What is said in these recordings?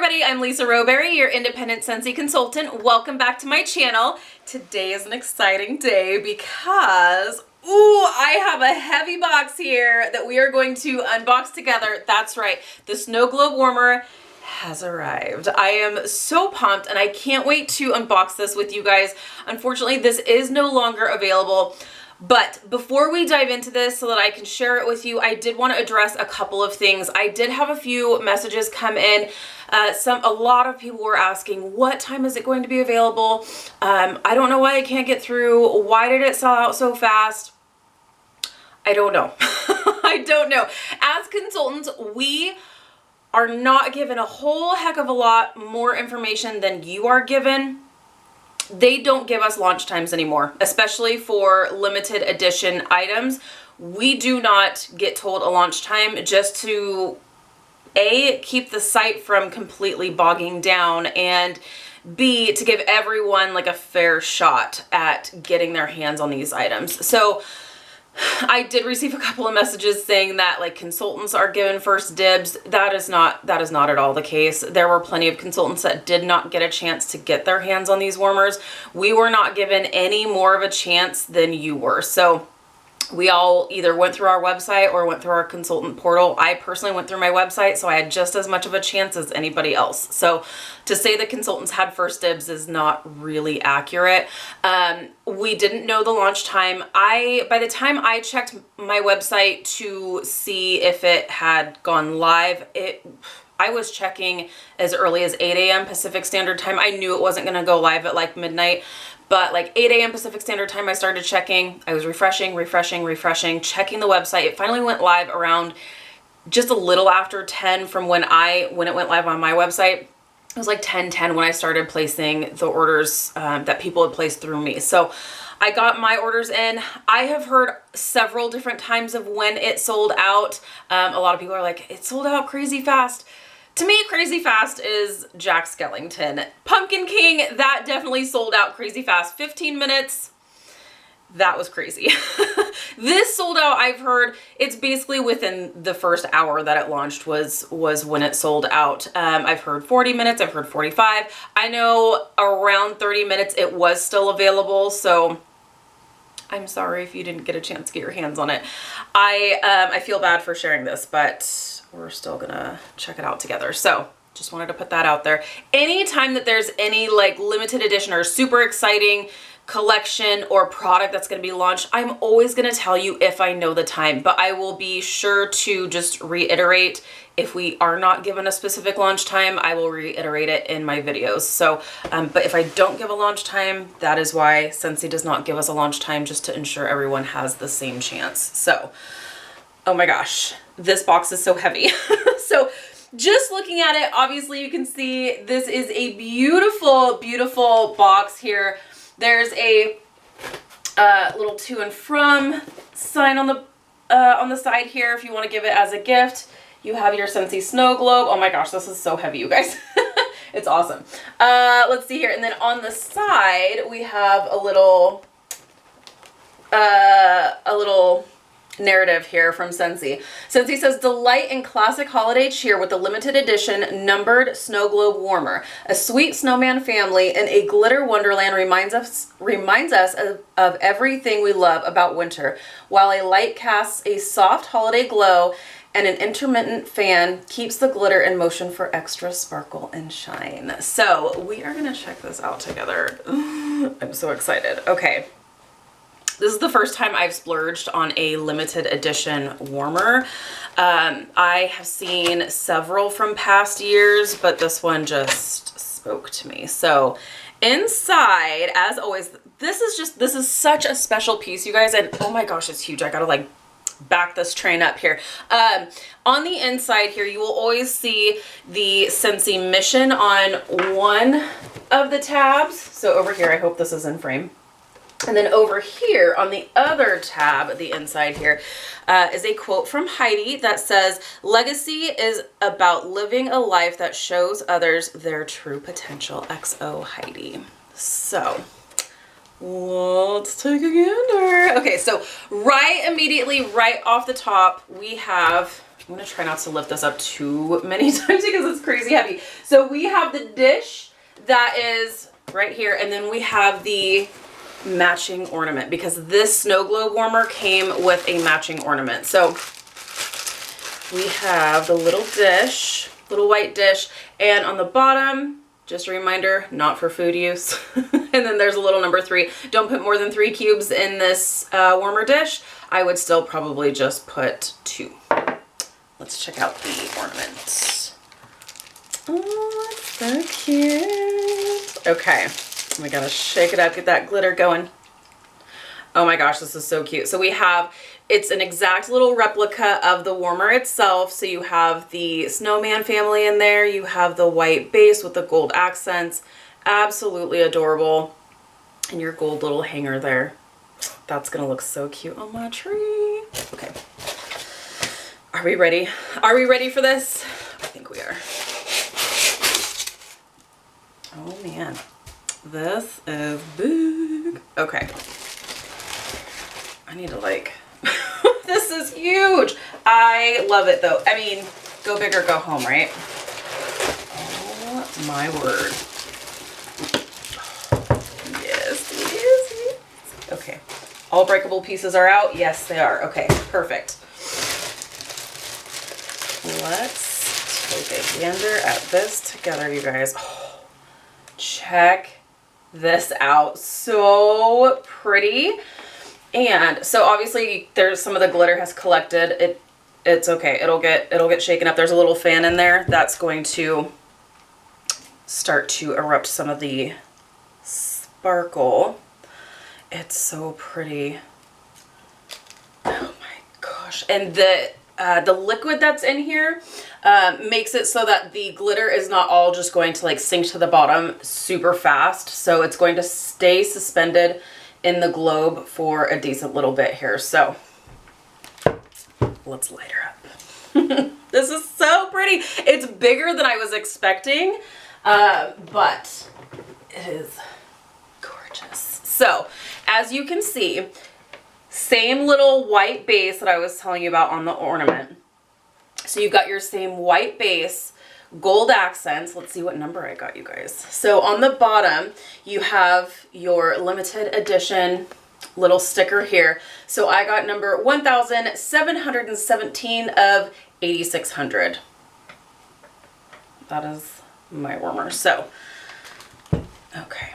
everybody, I'm Lisa Rowberry, your independent Scentsy consultant. Welcome back to my channel. Today is an exciting day because, I have a heavy box here that we are going to unbox together. That's right, the Snow Globe Warmer has arrived. I am so pumped and I can't wait to unbox this with you guys. Unfortunately, this is no longer available. But before we dive into this so that I can share it with you, I did want to address a couple of things. I did have a few messages come in. A lot of people were asking, what time is it going to be available? I don't know why I can't get through. Why did it sell out so fast? I don't know. I don't know. As consultants, we are not given a whole heck of a lot more information than you are given. They don't give us launch times anymore, especially for limited edition items. We do not get told a launch time just to A, keep the site from completely bogging down, and B, to give everyone like a fair shot at getting their hands on these items. So I did receive a couple of messages saying that like consultants are given first dibs. That is not at all the case. There were plenty of consultants that did not get a chance to get their hands on these warmers. We were not given any more of a chance than you were. So we all either went through our website or went through our consultant portal. I personally went through my website, so I had just as much of a chance as anybody else. So to say the consultants had first dibs is not really accurate. We didn't know the launch time. By the time I checked my website to see if it had gone live, I was checking as early as 8 a.m. Pacific Standard Time. I knew it wasn't going to go live at like midnight. But like 8 a.m. Pacific Standard Time, I started checking. I was refreshing, checking the website. It finally went live around just a little after 10 from when it went live on my website. It was like 10:10 when I started placing the orders that people had placed through me. So I got my orders in. I have heard several different times of when it sold out. A lot of people are like, it sold out crazy fast. To me, crazy fast is Jack Skellington. Pumpkin King, that definitely sold out crazy fast. 15 minutes, that was crazy. This sold out, I've heard, it's basically within the first hour that it launched was when it sold out. I've heard 40 minutes, I've heard 45. I know around 30 minutes it was still available, so I'm sorry if you didn't get a chance to get your hands on it. I feel bad for sharing this, but we're still gonna check it out together. So just wanted to put that out there. Anytime that there's any like limited edition or super exciting collection or product that's gonna be launched, I'm always gonna tell you if I know the time, but I will be sure to just reiterate if we are not given a specific launch time, I will reiterate it in my videos. So, but if I don't give a launch time, that is why Scentsy does not give us a launch time, just to ensure everyone has the same chance. So, oh my gosh, this box is so heavy. So just looking at it, obviously you can see this is a beautiful, beautiful box here. There's a little to and from sign on the side here if you want to give it as a gift. You have your Scentsy Snow Globe. Oh my gosh, this is so heavy, you guys. It's awesome. Let's see here. And then on the side, we have a little narrative here from Scentsy. Scentsy says, delight in classic holiday cheer with the limited edition numbered Snow Globe Warmer. A sweet snowman family in a glitter wonderland reminds us of everything we love about winter, while a light casts a soft holiday glow and an intermittent fan keeps the glitter in motion for extra sparkle and shine. So we are gonna check this out together. I'm so excited. Okay. This is the first time I've splurged on a limited edition warmer. I have seen several from past years, but this one just spoke to me. So inside, as always, this is such a special piece, you guys, and oh my gosh, it's huge. I gotta like back this train up here. On the inside here, you will always see the Scentsy mission on one of the tabs. So over here, I hope this is in frame. And then over here on the other tab, the inside here, is a quote from Heidi that says, legacy is about living a life that shows others their true potential. XO Heidi. So let's take a gander. Okay, so immediately right off the top, we have I'm gonna try not to lift this up too many times because it's crazy heavy. So we have the dish that is right here, and then we have the matching ornament because this snow globe warmer came with a matching ornament. So we have the little dish, little white dish, and on the bottom, just a reminder, not for food use. And then there's a little number 3. Don't put more than 3 cubes in this warmer dish. I would still probably just put 2. Let's check out the ornament. Oh, it's so cute. Okay, we gotta shake it up, get that glitter going. Oh my gosh, this is so cute. So we have, it's an exact little replica of the warmer itself. So you have the snowman family in there. You have the white base with the gold accents. Absolutely adorable. And your gold little hanger there. That's gonna look so cute on my tree. Okay. Are we ready? Are we ready for this? I think we are. Oh man, this is big. Okay. I need to like, this is huge. I love it though. I mean, go big or go home, right? Oh my word. Yes, yes. Okay. All breakable pieces are out? Yes, they are. Okay, perfect. Let's take a gander at this together, you guys. Oh, check this out. So pretty. And so obviously there's some of the glitter has collected. It's okay. It'll get shaken up. There's a little fan in there that's going to start to erupt some of the sparkle. It's so pretty. Oh my gosh. And the liquid that's in here makes it so that the glitter is not all just going to like sink to the bottom super fast. So it's going to stay suspended in the globe for a decent little bit here. So let's light her up. This is so pretty. It's bigger than I was expecting, but it is gorgeous. So as you can see, same little white base that I was telling you about on the ornament. So you've got your same white base, gold accents. Let's see what number I got, you guys. So on the bottom, you have your limited edition little sticker here. So I got number 1717 of 8600. That is my warmer. So, okay,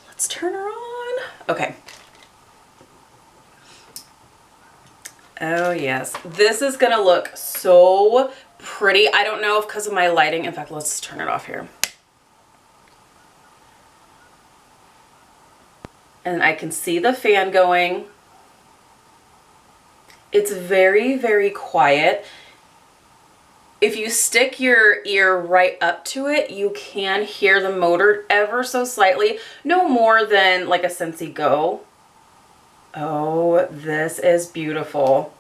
let's turn her on. Okay. Oh yes, this is gonna look so pretty. I don't know if because of my lighting, in fact, let's turn it off here. And I can see the fan going. It's very, very quiet. If you stick your ear right up to it, you can hear the motor ever so slightly, no more than like a Scentsy Go. Oh, this is beautiful.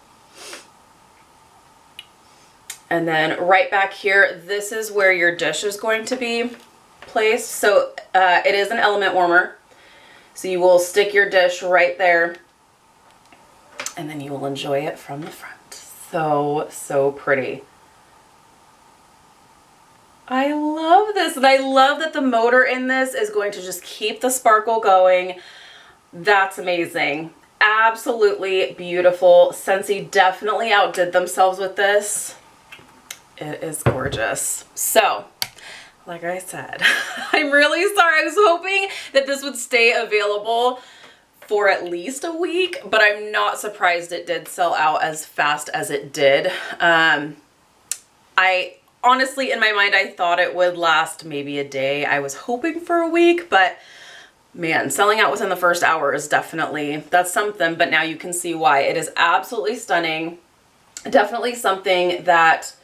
And then right back here, this is where your dish is going to be placed. So it is an element warmer. So you will stick your dish right there and then you will enjoy it from the front. So, so pretty. I love this. And I love that the motor in this is going to just keep the sparkle going. That's amazing. Absolutely beautiful. Scentsy definitely outdid themselves with this. It is gorgeous. So, like I said, I'm really sorry. I was hoping that this would stay available for at least a week, but I'm not surprised it did sell out as fast as it did. I honestly, in my mind, I thought it would last maybe a day. I was hoping for a week, but man, selling out within the first hour is definitely, that's something, but now you can see why. It is absolutely stunning. Definitely something that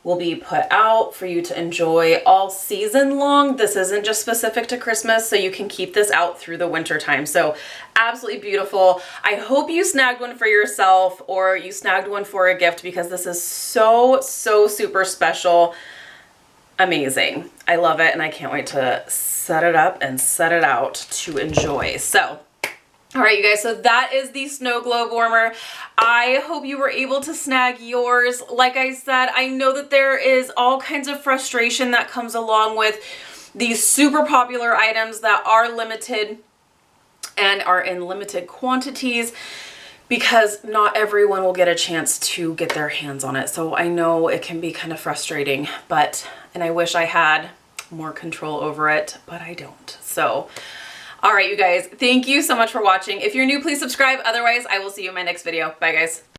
will be put out for you to enjoy all season long. This isn't just specific to Christmas, so you can keep this out through the winter time. So absolutely beautiful. I hope you snagged one for yourself or you snagged one for a gift because this is so, so super special. Amazing. I love it and I can't wait to set it up and set it out to enjoy. So All right, you guys, so that is the Snow Globe Warmer. I hope you were able to snag yours. Like I said, I know that there is all kinds of frustration that comes along with these super popular items that are limited and are in limited quantities, because not everyone will get a chance to get their hands on it. So I know it can be kind of frustrating, and I wish I had more control over it, but I don't. So, all right, you guys, thank you so much for watching. If you're new, please subscribe. Otherwise, I will see you in my next video. Bye, guys.